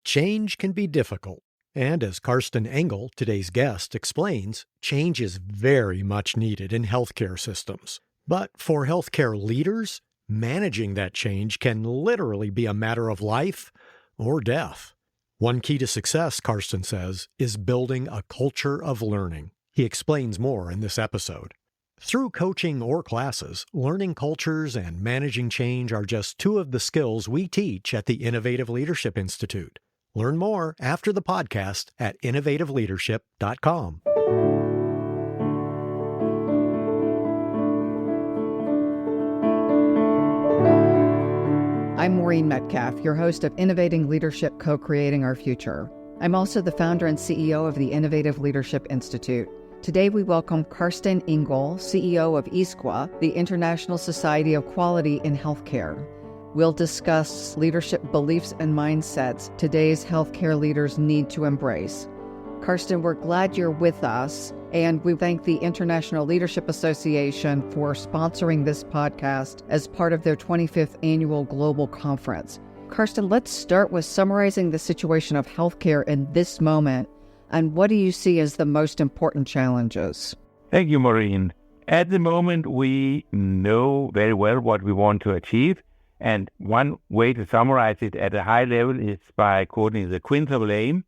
Change can be difficult, and as Carsten Engel, today's guest, explains, change is very much needed in healthcare systems. But for healthcare leaders, managing that change can literally be a matter of life or death. One key to success, Carsten says, is building a culture of learning. He explains more in this episode. Through coaching or classes, learning cultures and managing change are just two of the skills we teach at the Innovative Leadership Institute. Learn more after the podcast at innovativeleadership.com. I'm Maureen Metcalf, your host of Innovating Leadership, Co-Creating Our Future. I'm also the founder and CEO of the Innovative Leadership Institute. Today we welcome Carsten Engel, CEO of ISQA, the International Society of Quality in Healthcare. We'll discuss leadership beliefs and mindsets today's healthcare leaders need to embrace. Carsten, we're glad you're with us, and we thank the International Leadership Association for sponsoring this podcast as part of their 25th annual global conference. Carsten, let's start with summarizing the situation of healthcare in this moment, and what do you see as the most important challenges? Thank you, Maureen. At the moment, we know very well what we want to achieve. And one way to summarize it at a high level is by quoting the quintuple aim.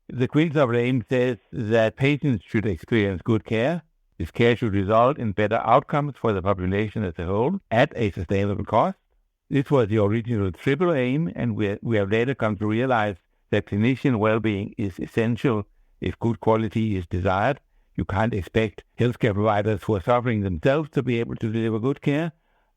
The quintuple aim says that patients should experience good care. This care should result in better outcomes for the population as a whole at a sustainable cost. This was the original triple aim, and we have later come to realize that clinician well-being is essential if good quality is desired. You can't expect healthcare providers who are suffering themselves to be able to deliver good care.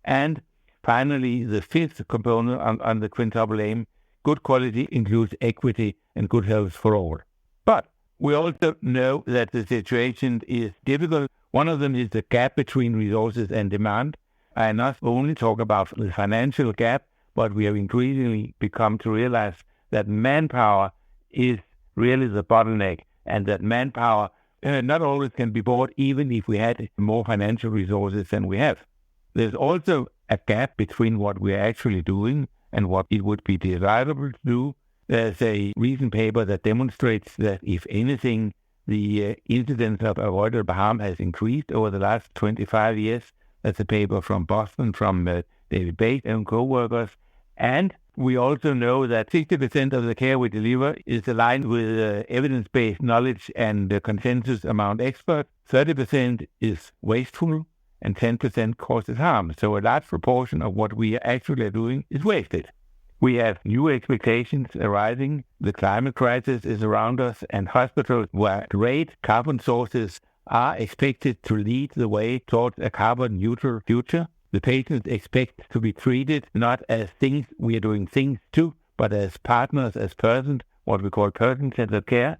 And finally, the fifth component on the quintuple aim, good quality includes equity and good health for all. But we also know that the situation is difficult. One of them is the gap between resources and demand. I not only talk about the financial gap, but we have increasingly become to realize that manpower is really the bottleneck, and that manpower not always can be bought even if we had more financial resources than we have. There's also a gap between what we're actually doing and what it would be desirable to do. There's a recent paper that demonstrates that, if anything, the incidence of avoidable harm has increased over the last 25 years. That's a paper from Boston, from David Bates and co-workers. And we also know that 60% of the care we deliver is aligned with evidence-based knowledge and consensus among experts. 30% is wasteful, and 10% causes harm. So a large proportion of what we actually are doing is wasted. We have new expectations arising. The climate crisis is around us, and hospitals where great carbon sources are expected to lead the way towards a carbon-neutral future. The patients expect to be treated not as things we are doing things to, but as partners, as persons, what we call person-centered care.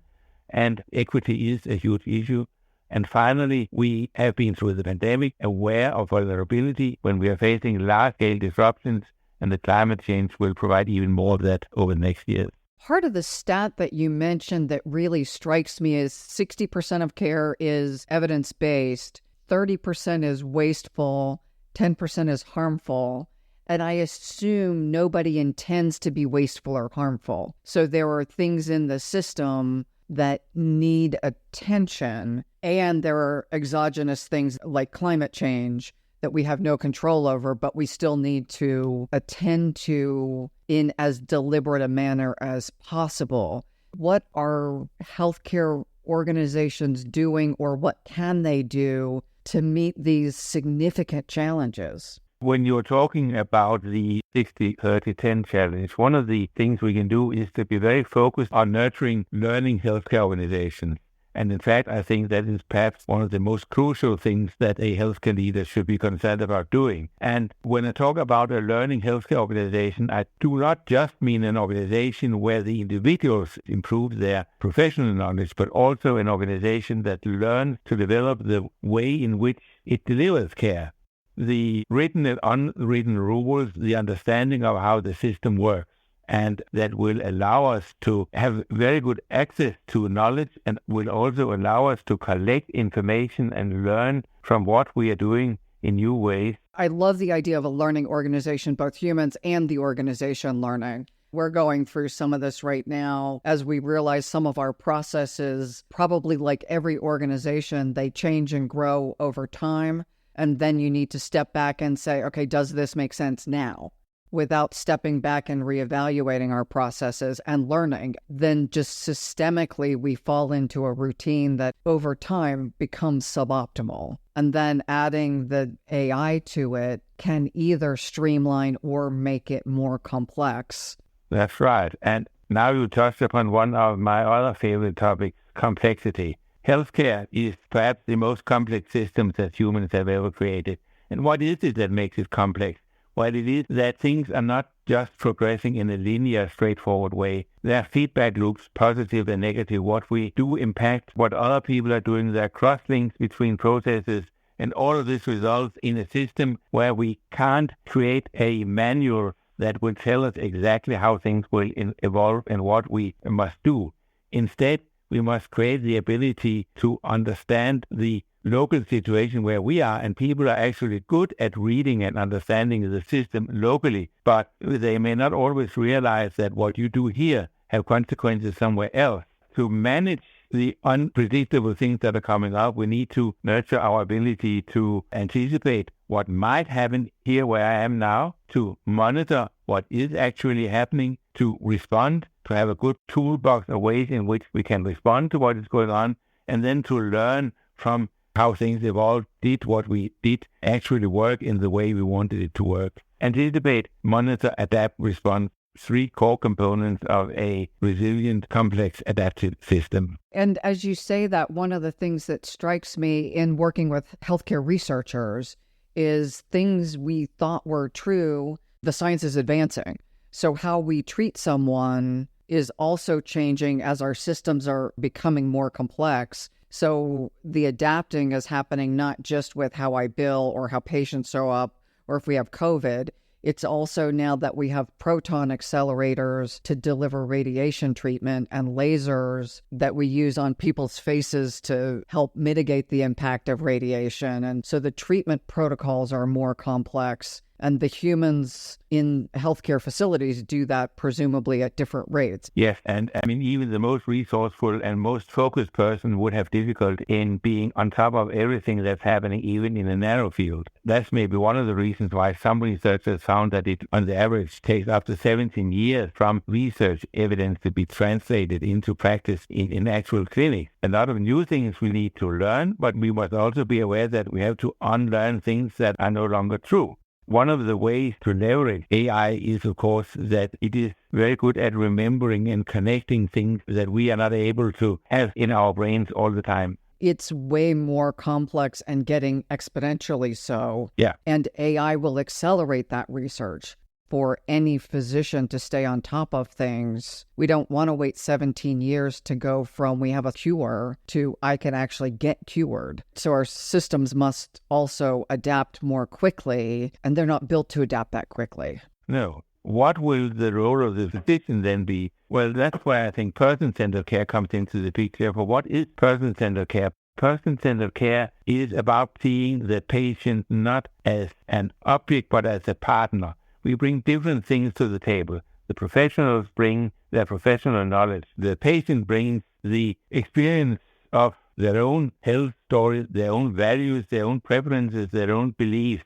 And equity is a huge issue. And finally, we have been through the pandemic aware of vulnerability when we are facing large-scale disruptions, and the climate change will provide even more of that over the next years. Part of the stat that you mentioned that really strikes me is 60% of care is evidence-based, 30% is wasteful, 10% is harmful. And I assume nobody intends to be wasteful or harmful. So there are things in the system that need attention, and there are exogenous things like climate change that we have no control over, but we still need to attend to in as deliberate a manner as possible. What are healthcare organizations doing, or what can they do to meet these significant challenges? When you're talking about the 60-30-10 challenge, one of the things we can do is to be very focused on nurturing learning healthcare organizations. And in fact, I think that is perhaps one of the most crucial things that a healthcare leader should be concerned about doing. And when I talk about a learning healthcare organization, I do not just mean an organization where the individuals improve their professional knowledge, but also an organization that learns to develop the way in which it delivers care. The written and unwritten rules, the understanding of how the system works. And that will allow us to have very good access to knowledge, and will also allow us to collect information and learn from what we are doing in new ways. I love the idea of a learning organization, both humans and the organization learning. We're going through some of this right now as we realize some of our processes, probably like every organization, they change and grow over time. And then you need to step back and say, okay, does this make sense now? Without stepping back and reevaluating our processes and learning, then just systemically we fall into a routine that over time becomes suboptimal. And then adding the AI to it can either streamline or make it more complex. That's right. And now you touched upon one of my other favorite topics, complexity. Healthcare is perhaps the most complex system that humans have ever created. And what is it that makes it complex? Well, it is that things are not just progressing in a linear, straightforward way. There are feedback loops, positive and negative. What we do impacts what other people are doing. There are cross-links between processes. And all of this results in a system where we can't create a manual that will tell us exactly how things will evolve and what we must do. Instead, we must create the ability to understand the local situation where we are, and people are actually good at reading and understanding the system locally, but they may not always realize that what you do here have consequences somewhere else. To manage the unpredictable things that are coming up, we need to nurture our ability to anticipate what might happen here where I am now, to monitor what is actually happening, to respond, to have a good toolbox of ways in which we can respond to what is going on, and then to learn from how things evolved. Did what we did actually work in the way we wanted it to work? Anticipate, monitor, adapt, respond. 3 core components of a resilient, complex, adaptive system. And as you say that, one of the things that strikes me in working with healthcare researchers is things we thought were true, the science is advancing. So how we treat someone is also changing as our systems are becoming more complex. So the adapting is happening not just with how I bill or how patients show up or if we have COVID. It's also now that we have proton accelerators to deliver radiation treatment and lasers that we use on people's faces to help mitigate the impact of radiation. And so the treatment protocols are more complex. And the humans in healthcare facilities do that presumably at different rates. Yes, and I mean, even the most resourceful and most focused person would have difficulty in being on top of everything that's happening, even in a narrow field. That's maybe one of the reasons why some researchers found that it, on the average, takes up to 17 years from research evidence to be translated into practice in actual clinics. A lot of new things we need to learn, but we must also be aware that we have to unlearn things that are no longer true. One of the ways to leverage AI is, of course, that it is very good at remembering and connecting things that we are not able to have in our brains all the time. It's way more complex and getting exponentially so. Yeah. And AI will accelerate that research. For any physician to stay on top of things, we don't want to wait 17 years to go from we have a cure to I can actually get cured. So our systems must also adapt more quickly, and they're not built to adapt that quickly. No. What will the role of the physician then be? Well, that's why I think person-centered care comes into the picture. For what is person-centered care? Person-centered care is about seeing the patient not as an object, but as a partner. We bring different things to the table. The professionals bring their professional knowledge. The patient brings the experience of their own health stories, their own values, their own preferences, their own beliefs.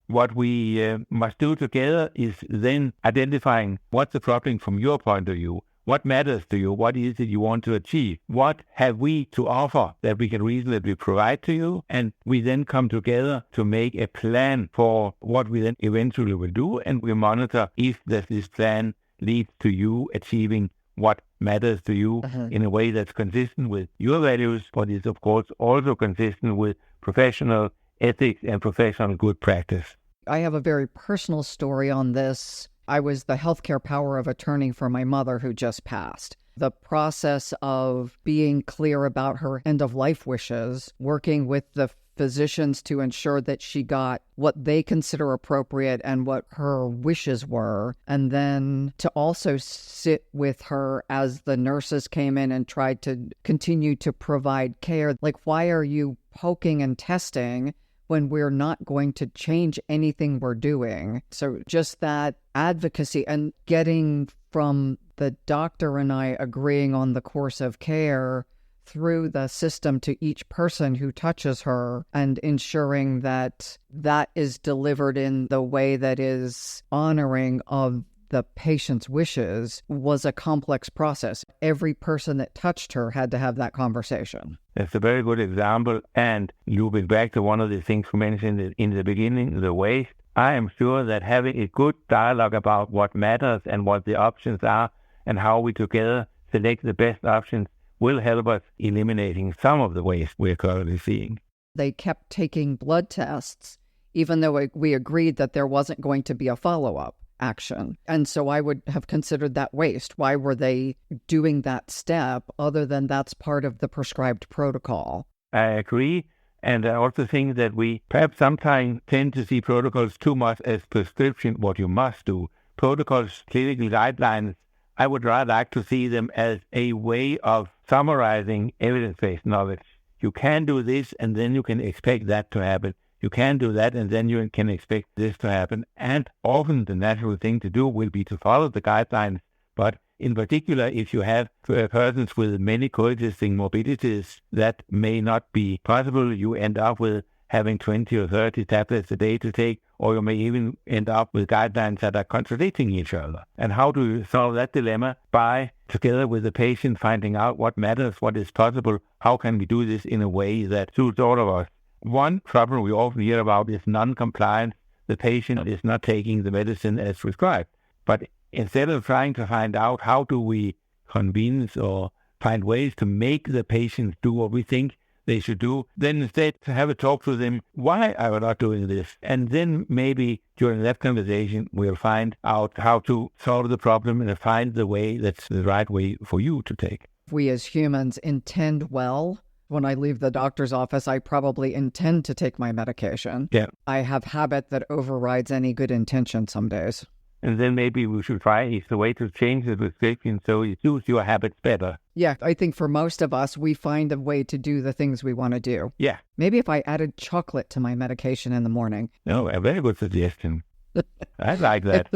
What we must do together is then identifying what's the problem from your point of view. What matters to you? What is it you want to achieve? What have we to offer that we can reasonably provide to you? And we then come together to make a plan for what we then eventually will do. And we monitor if this plan leads to you achieving what matters to you in a way that's consistent with your values, but is, of course, also consistent with professional ethics and professional good practice. I have a very personal story on this. I was the healthcare power of attorney for my mother who just passed. The process of being clear about her end-of-life wishes, working with the physicians to ensure that she got what they consider appropriate and what her wishes were, and then to also sit with her as the nurses came in and tried to continue to provide care. Like, why are you poking and testing when we're not going to change anything we're doing? So just that advocacy and getting from the doctor and I agreeing on the course of care through the system to each person who touches her and ensuring that that is delivered in the way that is honoring of the patient's wishes was a complex process. Every person that touched her had to have that conversation. That's a very good example. And looping back to one of the things we mentioned in the beginning, the waste, I am sure that having a good dialogue about what matters and what the options are and how we together select the best options will help us eliminating some of the waste we're currently seeing. They kept taking blood tests, even though we agreed that there wasn't going to be a follow-up action. And so I would have considered that waste. Why were they doing that step other than that's part of the prescribed protocol? I agree. And I also think that we perhaps sometimes tend to see protocols too much as prescription, what you must do. Protocols, clinical guidelines, I would rather like to see them as a way of summarizing evidence-based knowledge. You can do this, and then you can expect that to happen. You can do that, and then you can expect this to happen. And often the natural thing to do will be to follow the guidelines. But in particular, if you have persons with many coexisting morbidities, that may not be possible. You end up with having 20 or 30 tablets a day to take, or you may even end up with guidelines that are contradicting each other. And how do you solve that dilemma? By, together with the patient, finding out what matters, what is possible, how can we do this in a way that suits all of us. One problem we often hear about is non-compliance. The patient is not taking the medicine as prescribed. But instead of trying to find out how do we convince or find ways to make the patients do what we think they should do, then instead to have a talk to them, why are we not doing this? And then maybe during that conversation, we'll find out how to solve the problem and find the way that's the right way for you to take. We as humans intend well. When I leave the doctor's office, I probably intend to take my medication. Yeah. I have habit that overrides any good intention some days. And then maybe we should try the way to change the prescription so it suits your habits better. Yeah, I think for most of us, we find a way to do the things we want to do. Yeah. Maybe if I added chocolate to my medication in the morning. No, a very good suggestion. I like that.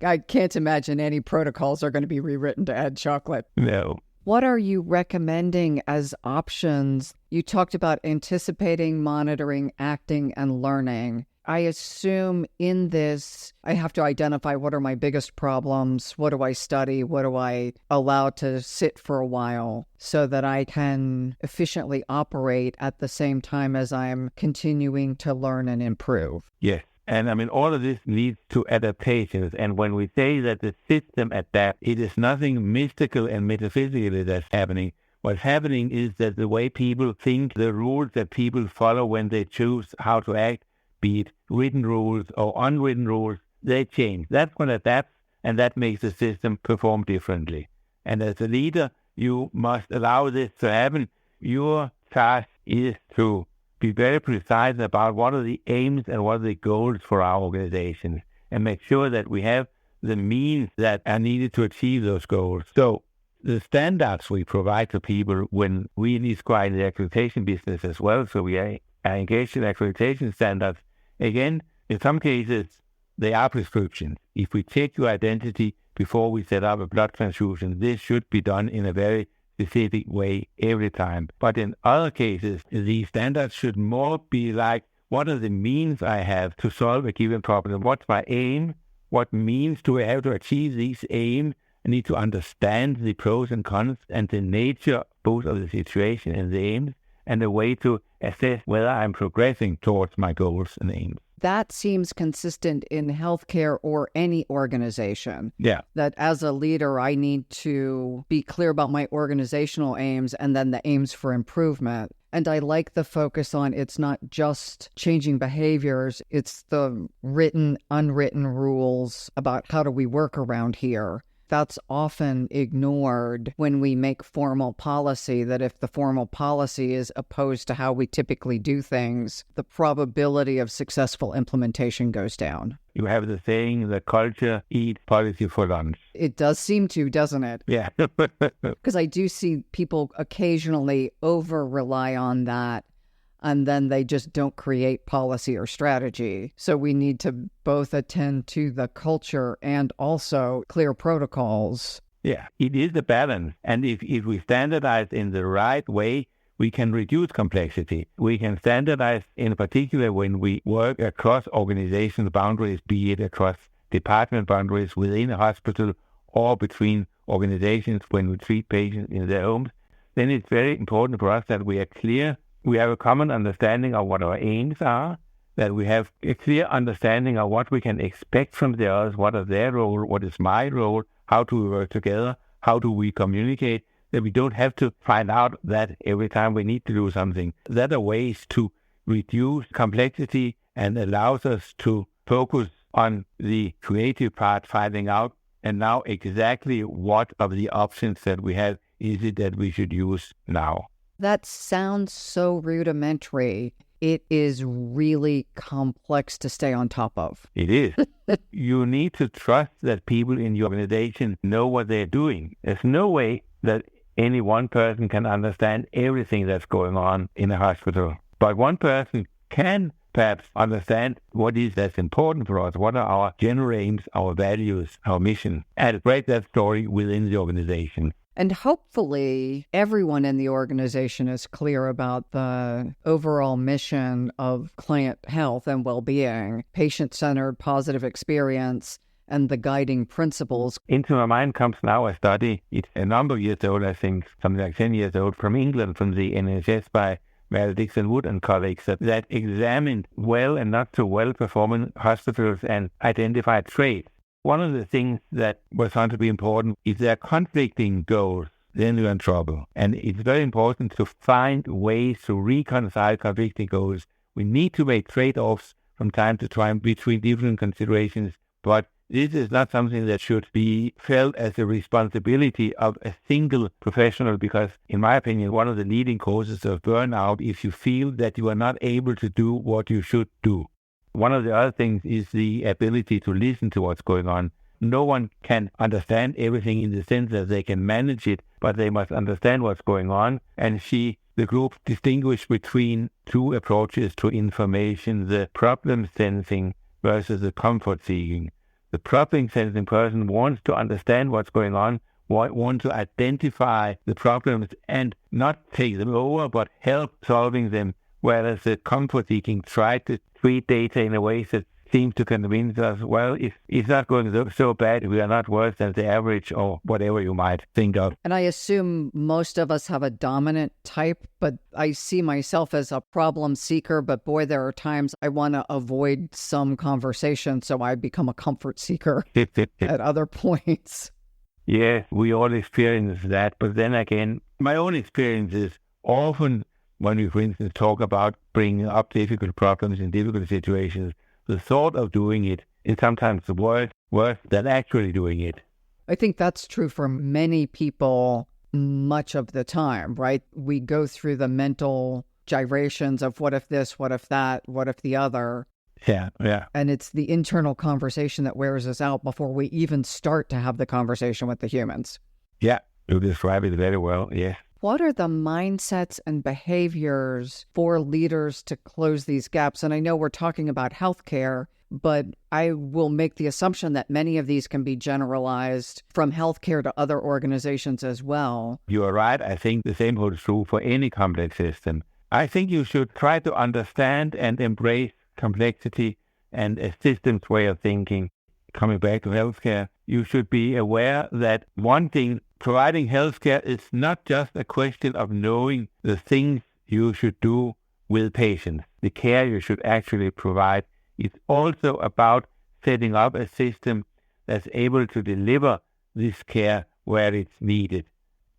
I can't imagine any protocols are going to be rewritten to add chocolate. No. What are you recommending as options? You talked about anticipating, monitoring, acting, and learning. I assume in this, I have to identify what are my biggest problems, what do I study, what do I allow to sit for a while so that I can efficiently operate at the same time as I'm continuing to learn and improve. Yes. And I mean, all of this leads to adaptations. And when we say that the system adapts, it is nothing mystical and metaphysical that's happening. What's happening is that the way people think, the rules that people follow when they choose how to act, be it written rules or unwritten rules, they change. That's what adapts, and that makes the system perform differently. And as a leader, you must allow this to happen. Your task is to be very precise about what are the aims and what are the goals for our organizations, and make sure that we have the means that are needed to achieve those goals. So the standards we provide to people when we in ISQA in the accreditation business as well, so we are engaged in accreditation standards. Again, in some cases, they are prescriptions. If we check your identity before we set up a blood transfusion, this should be done in a very specific way every time. But in other cases, these standards should more be like, what are the means I have to solve a given problem? What's my aim? What means do I have to achieve these aims? I need to understand the pros and cons and the nature both of the situation and the aims, and a way to assess whether I'm progressing towards my goals and aims. That seems consistent in healthcare or any organization. Yeah. That as a leader, I need to be clear about my organizational aims and then the aims for improvement. And I like the focus on it's not just changing behaviors, it's the written, unwritten rules about how do we work around here. That's often ignored when we make formal policy, that if the formal policy is opposed to how we typically do things, the probability of successful implementation goes down. You have the saying, the culture eats policy for lunch. It does seem to, doesn't it? Yeah. Because I do see people occasionally over-rely on that. and then they just don't create policy or strategy. So we need to both attend to the culture and also clear protocols. Yeah, it is a balance. And if we standardize in the right way, we can reduce complexity. We can standardize in particular when we work across organizational boundaries, be it across department boundaries within a hospital or between organizations when we treat patients in their homes. Then it's very important for us that we are clear. We have a common understanding of what our aims are, that we have a clear understanding of what we can expect from the others, what is their role, what is my role, how do we work together, how do we communicate, that we don't have to find out that every time we need to do something. That are ways to reduce complexity and allows us to focus on the creative part, finding out and now exactly what of the options that we have is it that we should use now. That sounds so rudimentary. It is really complex to stay on top of. It is. You need to trust that people in your organization know what they're doing. There's no way that any one person can understand everything that's going on in a hospital. But one person can perhaps understand what is that's important for us, what are our general aims, our values, our mission, and break that story within the organization. And hopefully everyone in the organization is clear about the overall mission of client health and well-being, patient-centered positive experience, and the guiding principles. Into my mind comes now a study. It's a number of years old, I think, something like 10 years old, from England, from the NHS by Mary Dixon Wood and colleagues that examined well and not so well performing hospitals and identified traits. One of the things that was found to be important, if there are conflicting goals, then you're in trouble. And it's very important to find ways to reconcile conflicting goals. We need to make trade-offs from time to time between different considerations, but this is not something that should be felt as a responsibility of a single professional because, in my opinion, one of the leading causes of burnout is you feel that you are not able to do what you should do. One of the other things is the ability to listen to what's going on. No one can understand everything in the sense that they can manage it, but they must understand what's going on. And the group distinguished between two approaches to information, the problem sensing versus the comfort seeking. The problem sensing person wants to understand what's going on, wants to identify the problems and not take them over, but help solving them. Whereas the comfort seeking tried to treat data in a way that seems to convince us, well, it's not going so bad, we are not worse than the average or whatever you might think of. And I assume most of us have a dominant type, but I see myself as a problem seeker, but boy, there are times I want to avoid some conversation, so I become a comfort seeker at other points. Yes, we all experience that, but then again, my own experience is often when we, for instance, talk about bringing up difficult problems in difficult situations, the thought of doing it is sometimes worse than actually doing it. I think that's true for many people much of the time, right? We go through the mental gyrations of what if this, what if that, what if the other. Yeah. And it's the internal conversation that wears us out before we even start to have the conversation with the humans. Yeah, you describe it very well, yes. What are the mindsets and behaviors for leaders to close these gaps? And I know we're talking about healthcare, but I will make the assumption that many of these can be generalized from healthcare to other organizations as well. You are right. I think the same holds true for any complex system. I think you should try to understand and embrace complexity and a systems way of thinking. Coming back to healthcare, you should be aware that one thing, providing healthcare is not just a question of knowing the things you should do with patients, the care you should actually provide. It's also about setting up a system that's able to deliver this care where it's needed.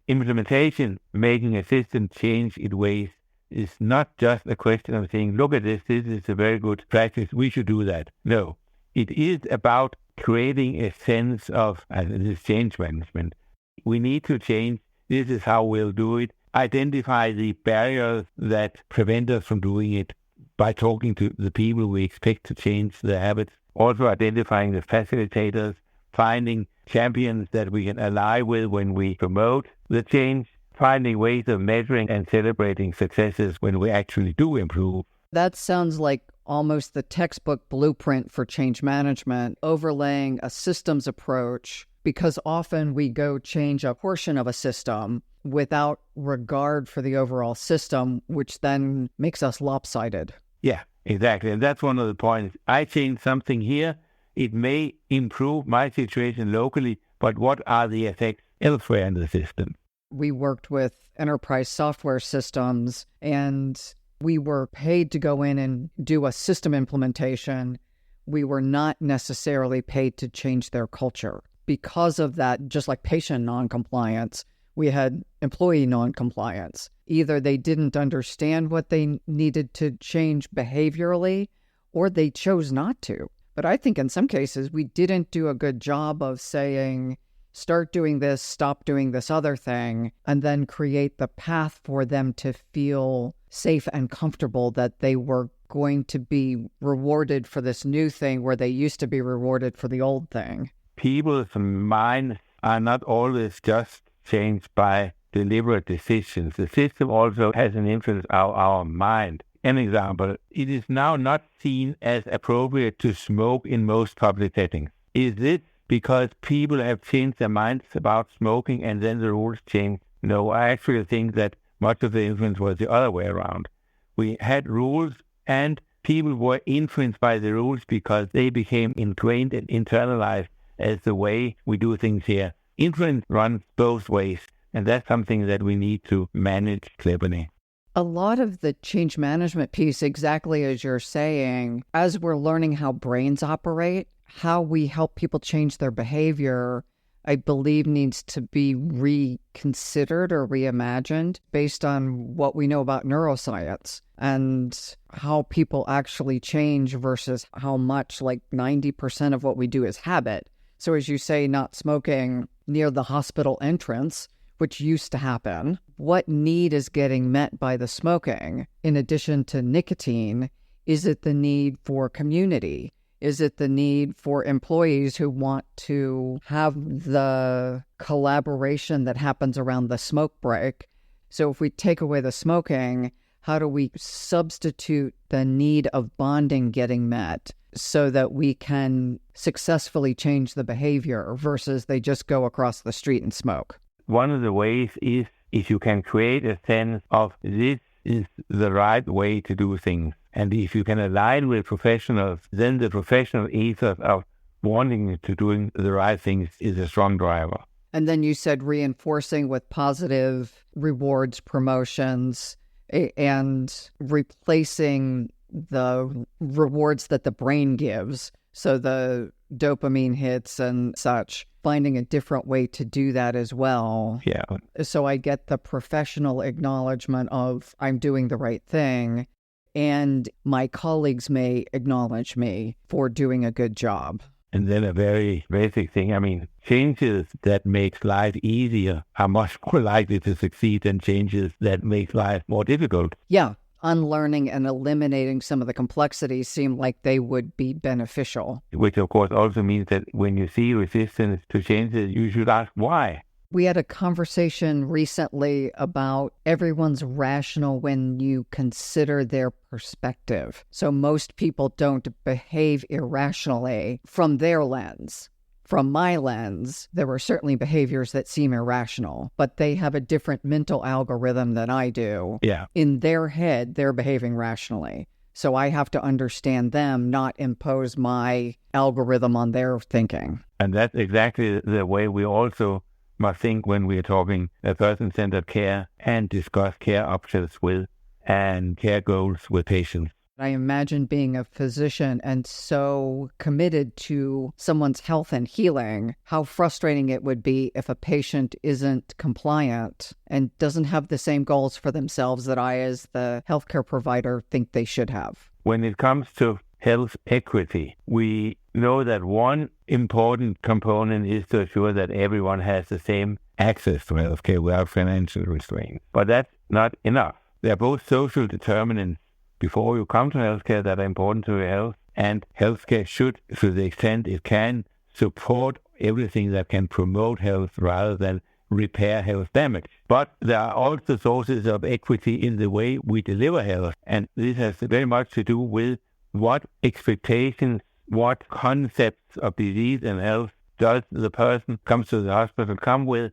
Implementation, making a system change its ways, is not just a question of saying, look at this is a very good practice, we should do that. No, it is about creating a sense of this change management. We need to change. This is how we'll do it. Identify the barriers that prevent us from doing it by talking to the people we expect to change their habits. Also identifying the facilitators, finding champions that we can ally with when we promote the change, finding ways of measuring and celebrating successes when we actually do improve. That sounds like almost the textbook blueprint for change management, overlaying a systems approach, because often we go change a portion of a system without regard for the overall system, which then makes us lopsided. Yeah, exactly. And that's one of the points. I change something here. It may improve my situation locally, but what are the effects elsewhere in the system? We worked with enterprise software systems, and we were paid to go in and do a system implementation. We were not necessarily paid to change their culture. Because of that, just like patient noncompliance, we had employee noncompliance. Either they didn't understand what they needed to change behaviorally, or they chose not to. But I think in some cases, we didn't do a good job of saying, start doing this, stop doing this other thing, and then create the path for them to feel safe and comfortable that they were going to be rewarded for this new thing where they used to be rewarded for the old thing. People's minds are not always just changed by deliberate decisions. The system also has an influence on our mind. An example, it is now not seen as appropriate to smoke in most public settings. Is this because people have changed their minds about smoking and then the rules changed? No, I actually think that much of the influence was the other way around. We had rules and people were influenced by the rules because they became ingrained and internalized as the way we do things here. Influence runs both ways, and that's something that we need to manage cleverly. A lot of the change management piece, exactly as you're saying, as we're learning how brains operate, how we help people change their behavior, I believe needs to be reconsidered or reimagined based on what we know about neuroscience and how people actually change versus how much, like 90% of what we do is habit. So as you say, not smoking near the hospital entrance, which used to happen. What need is getting met by the smoking? In addition to nicotine, is it the need for community? Is it the need for employees who want to have the collaboration that happens around the smoke break? So if we take away the smoking, how do we substitute the need of bonding getting met so that we can successfully change the behavior versus they just go across the street and smoke? One of the ways is if you can create a sense of this is the right way to do things. And if you can align with professionals, then the professional ethos of wanting to doing the right things is a strong driver. And then you said reinforcing with positive rewards, promotions, and replacing the rewards that the brain gives. So the dopamine hits and such, finding a different way to do that as well. Yeah. So I get the professional acknowledgement of I'm doing the right thing, and my colleagues may acknowledge me for doing a good job. And then a very basic thing, changes that make life easier are much more likely to succeed than changes that make life more difficult. Yeah. Unlearning and eliminating some of the complexities seem like they would be beneficial. Which, of course, also means that when you see resistance to changes, you should ask why. We had a conversation recently about everyone's rational when you consider their perspective. So most people don't behave irrationally from their lens. From my lens, there were certainly behaviors that seem irrational, but they have a different mental algorithm than I do. Yeah. In their head, they're behaving rationally. So I have to understand them, not impose my algorithm on their thinking. And that's exactly the way we also must think when we're talking person-centered care and discuss care options with and care goals with patients. I imagine being a physician and so committed to someone's health and healing, how frustrating it would be if a patient isn't compliant and doesn't have the same goals for themselves that I, as the healthcare provider, think they should have. When it comes to health equity, we know that one important component is to ensure that everyone has the same access to healthcare without financial restraints. But that's not enough. There are both social determinants before you come to healthcare that are important to your health, and healthcare should, to the extent it can, support everything that can promote health rather than repair health damage. But there are also sources of equity in the way we deliver health. And this has very much to do with what expectations, what concepts of disease and health does the person comes to the hospital come with,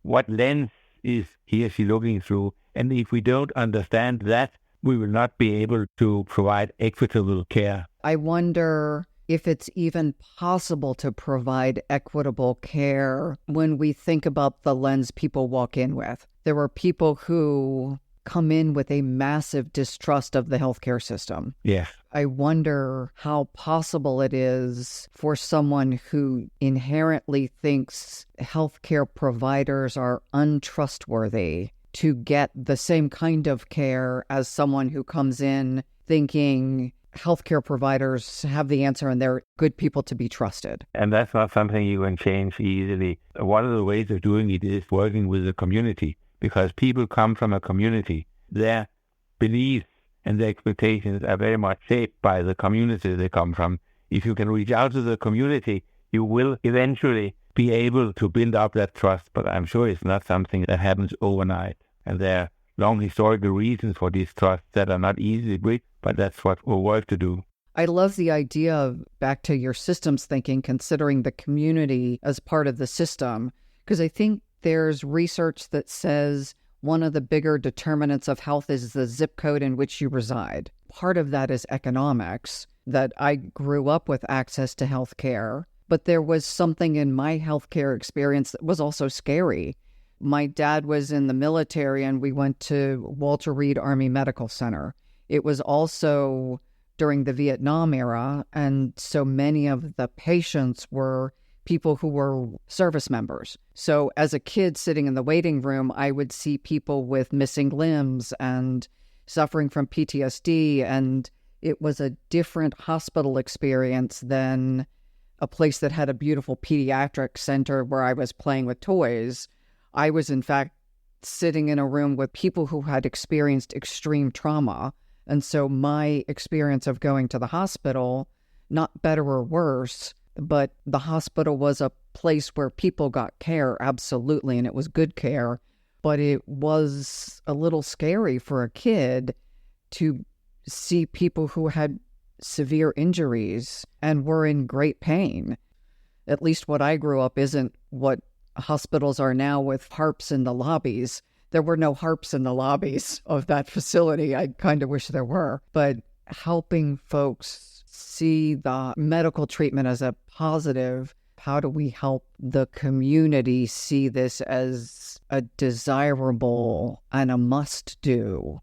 what lens is he or she looking through. And if we don't understand that, we will not be able to provide equitable care. I wonder if it's even possible to provide equitable care when we think about the lens people walk in with. There are people who come in with a massive distrust of the healthcare system. Yes. I wonder how possible it is for someone who inherently thinks healthcare providers are untrustworthy to get the same kind of care as someone who comes in thinking healthcare providers have the answer and they're good people to be trusted. And that's not something you can change easily. One of the ways of doing it is working with the community, because people come from a community. Their beliefs and their expectations are very much shaped by the community they come from. If you can reach out to the community, you will eventually be able to build up that trust. But I'm sure it's not something that happens overnight. And there are long historical reasons for this trust that are not easily bridged, but that's what we'll work to do. I love the idea of, back to your systems thinking, considering the community as part of the system, because I think there's research that says one of the bigger determinants of health is the zip code in which you reside. Part of that is economics, that I grew up with access to health care, but there was something in my healthcare experience that was also scary. My dad was in the military and we went to Walter Reed Army Medical Center. It was also during the Vietnam era, and so many of the patients were people who were service members. So as a kid sitting in the waiting room, I would see people with missing limbs and suffering from PTSD, and it was a different hospital experience than a place that had a beautiful pediatric center where I was playing with toys. I was, in fact, sitting in a room with people who had experienced extreme trauma. And so my experience of going to the hospital, not better or worse, but the hospital was a place where people got care, absolutely, and it was good care. But it was a little scary for a kid to see people who had severe injuries and were in great pain. At least what I grew up isn't what hospitals are now with harps in the lobbies. There were no harps in the lobbies of that facility. I kind of wish there were. But helping folks see the medical treatment as a positive, how do we help the community see this as a desirable and a must-do,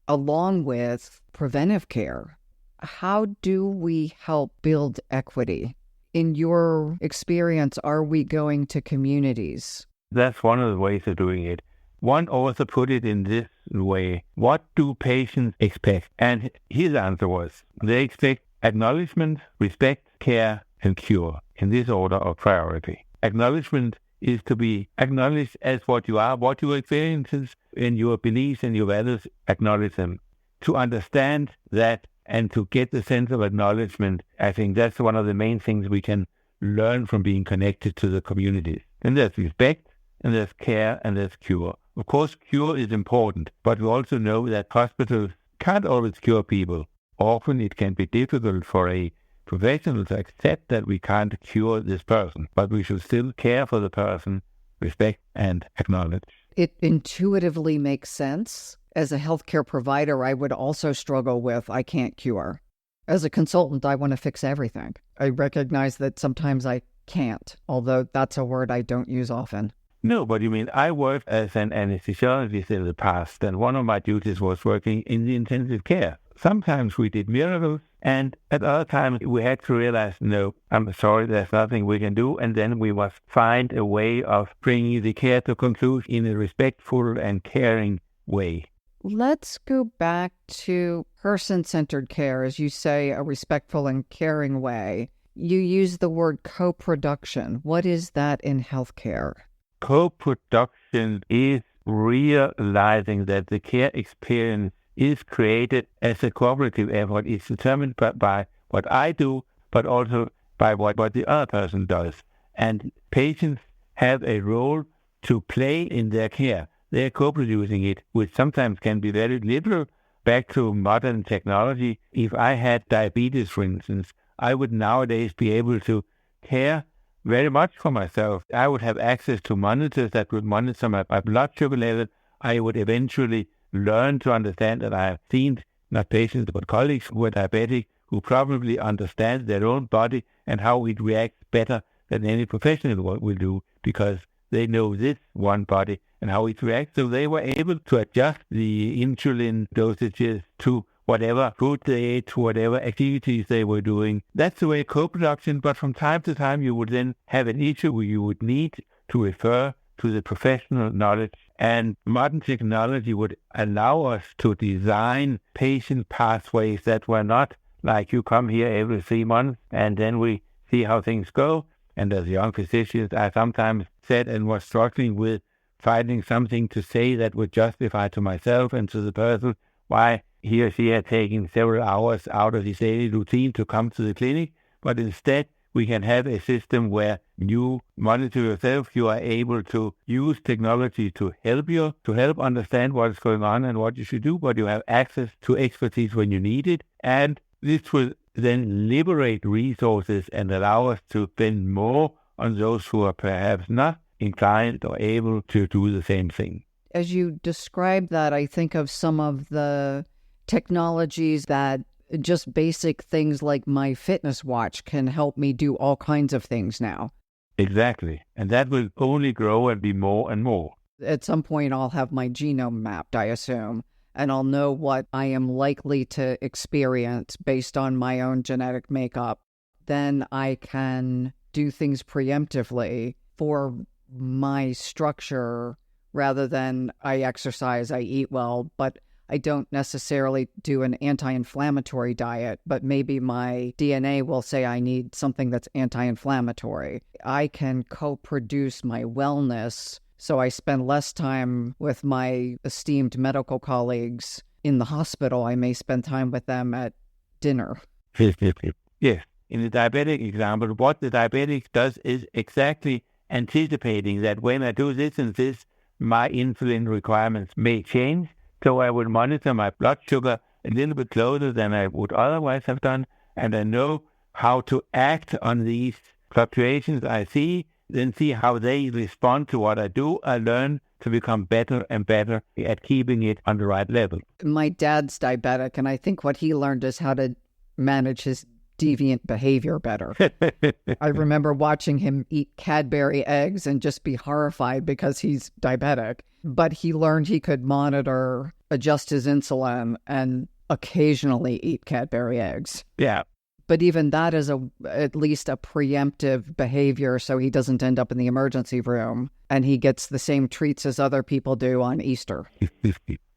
along with preventive care? How do we help build equity? In your experience, are we going to communities? That's one of the ways of doing it. One author put it in this way: what do patients expect? And his answer was, they expect acknowledgement, respect, care, and cure, in this order of priority. Acknowledgement is to be acknowledged as what you are, what your experiences and your beliefs and your values, acknowledge them. To understand that and to get the sense of acknowledgement, I think that's one of the main things we can learn from being connected to the communities. And there's respect, and there's care, and there's cure. Of course, cure is important, but we also know that hospitals can't always cure people. Often it can be difficult for a professional to accept that we can't cure this person, but we should still care for the person, respect, and acknowledge. It intuitively makes sense. As a healthcare provider, I would also struggle with, I can't cure. As a consultant, I want to fix everything. I recognize that sometimes I can't, although that's a word I don't use often. No, but you mean, I worked as an anesthesiologist in the past, and one of my duties was working in the intensive care. Sometimes we did miracles, and at other times we had to realize, no, I'm sorry, there's nothing we can do, and then we must find a way of bringing the care to conclusion in a respectful and caring way. Let's go back to person-centered care, as you say, a respectful and caring way. You use the word co-production. What is that in healthcare? Co-production is realizing that the care experience is created as a cooperative effort. It's determined by what I do, but also by what the other person does. And patients have a role to play in their care. They're co-producing it, which sometimes can be very literal. Back to modern technology, if I had diabetes, for instance, I would nowadays be able to care very much for myself. I would have access to monitors that would monitor my blood sugar level. I would eventually learn to understand that I have seen, not patients, but colleagues who are diabetic, who probably understand their own body and how it reacts better than any professional will do, because they know this one body and how it reacts. So they were able to adjust the insulin dosages to whatever food they ate, to whatever activities they were doing. That's the way co-production, but from time to time you would then have an issue where you would need to refer to the professional knowledge. And modern technology would allow us to design patient pathways that were not like you come here every 3 months and then we see how things go. And as young physicians, I sometimes said and was struggling with finding something to say that would justify to myself and to the person why he or she had taken several hours out of his daily routine to come to the clinic. But instead, we can have a system where you monitor yourself. You are able to use technology to help you, to help understand what is going on and what you should do, but you have access to expertise when you need it. And this will then liberate resources and allow us to spend more on those who are perhaps not inclined or able to do the same thing. As you describe that, I think of some of the technologies that just basic things like my fitness watch can help me do all kinds of things now. Exactly. And that will only grow and be more and more. At some point, I'll have my genome mapped, I assume, and I'll know what I am likely to experience based on my own genetic makeup. Then I can do things preemptively for my structure rather than I exercise, I eat well, but I don't necessarily do an anti-inflammatory diet, but maybe my DNA will say I need something that's anti-inflammatory. I can co-produce my wellness, so I spend less time with my esteemed medical colleagues in the hospital. I may spend time with them at dinner. Yes. In the diabetic example, what the diabetic does is exactly anticipating that when I do this and this, my insulin requirements may change. So I will monitor my blood sugar a little bit closer than I would otherwise have done. And I know how to act on these fluctuations I see, then see how they respond to what I do. I learn to become better and better at keeping it on the right level. My dad's diabetic, and I think what he learned is how to manage his deviant behavior better. I remember watching him eat Cadbury eggs and just be horrified because he's diabetic. But he learned he could monitor, adjust his insulin, and occasionally eat Cadbury eggs. Yeah. But even that is at least a preemptive behavior, so he doesn't end up in the emergency room, and he gets the same treats as other people do on Easter.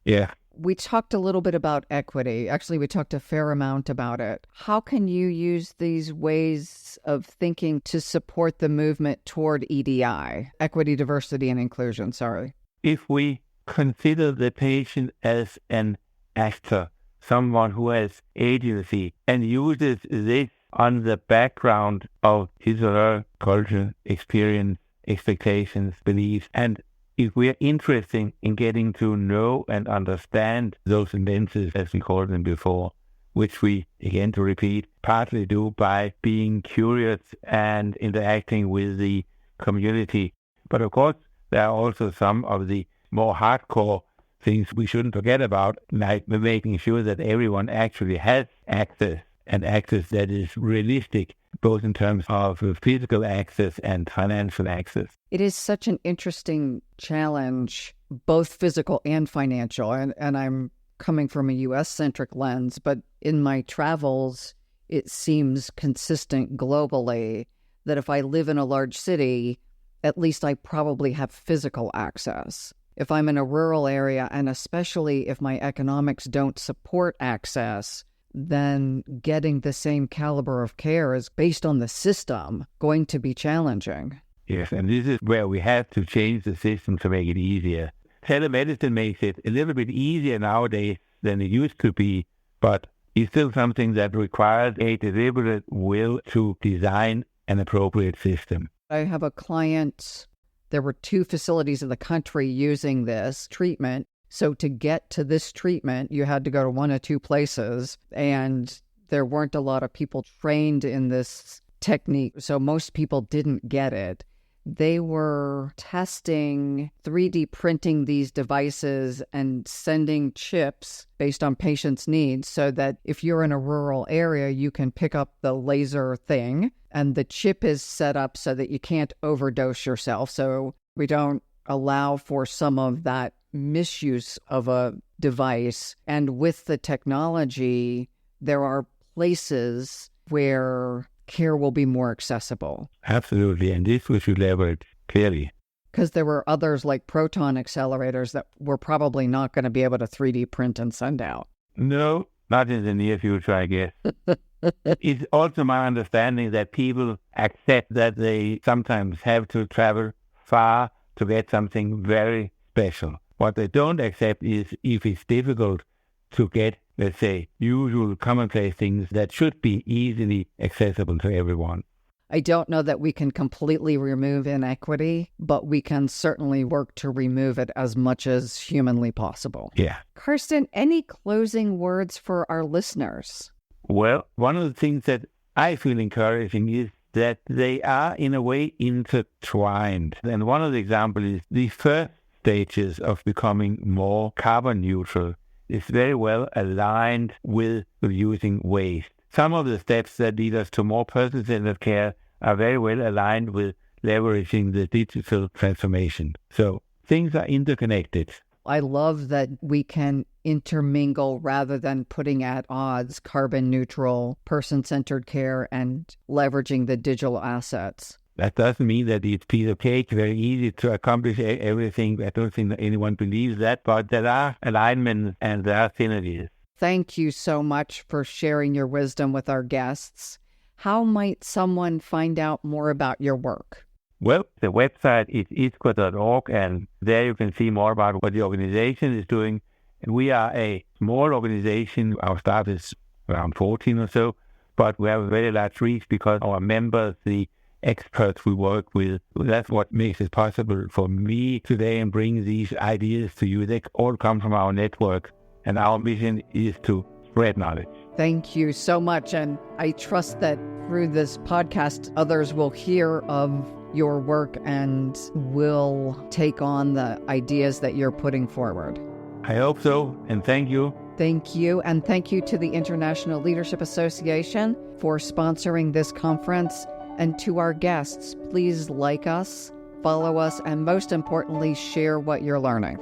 Yeah. We talked a little bit about equity. Actually, we talked a fair amount about it. How can you use these ways of thinking to support the movement toward EDI, equity, diversity, and inclusion? Sorry. If we consider the patient as an actor, someone who has agency, and uses this on the background of his or her culture, experience, expectations, beliefs, and if we are interested in getting to know and understand those lenses, as we called them before, which we, again to repeat, partly do by being curious and interacting with the community. But of course, there are also some of the more hardcore things we shouldn't forget about, like making sure that everyone actually has access, and access that is realistic, both in terms of physical access and financial access. It is such an interesting challenge, both physical and financial. And I'm coming from a U.S.-centric lens, but in my travels, it seems consistent globally that if I live in a large city, at least I probably have physical access. If I'm in a rural area, and especially if my economics don't support access, then getting the same caliber of care is based on the system going to be challenging. Yes, and this is where we have to change the system to make it easier. Telemedicine makes it a little bit easier nowadays than it used to be, but it's still something that requires a deliberate will to design an appropriate system. I have a client There were 2 facilities in the country using this treatment. So to get to this treatment, you had to go to 1 or 2 places, and there weren't a lot of people trained in this technique. So most people didn't get it. They were testing 3D printing these devices and sending chips based on patients' needs so that if you're in a rural area, you can pick up the laser thing and the chip is set up so that you can't overdose yourself. So we don't allow for some of that misuse of a device. And with the technology, there are places where care will be more accessible. Absolutely, and this we should leverage clearly. Because there were others like proton accelerators that we're probably not going to be able to 3D print and send out. No, not in the near future, I guess. It's also my understanding that people accept that they sometimes have to travel far to get something very special. What they don't accept is if it's difficult to get, let's say, usual commonplace things that should be easily accessible to everyone. I don't know that we can completely remove inequity, but we can certainly work to remove it as much as humanly possible. Yeah. Carsten, any closing words for our listeners? Well, one of the things that I feel encouraging is that they are in a way intertwined. And one of the examples is the first stages of becoming more carbon neutral is very well aligned with reducing waste. Some of the steps that lead us to more person-centered care are very well aligned with leveraging the digital transformation. So things are interconnected. I love that we can intermingle rather than putting at odds carbon neutral, person-centered care and leveraging the digital assets. That doesn't mean that it's piece of cake, very easy to accomplish everything. I don't think that anyone believes that, but there are alignments and there are synergies. Thank you so much for sharing your wisdom with our guests. How might someone find out more about your work? Well, the website is isqua.org, and there you can see more about what the organization is doing. And we are a small organization. Our staff is around 14 or so, but we have a very large reach because our members, the experts we work with, that's what makes it possible for me today and bring these ideas to you. They all come from our network, and our mission is to spread knowledge. Thank you so much, and I trust that through this podcast, others will hear of your work and will take on the ideas that you're putting forward. I hope so, and thank you. Thank you, and thank you to the International Leadership Association for sponsoring this conference. And to our guests, please like us, follow us, and most importantly, share what you're learning.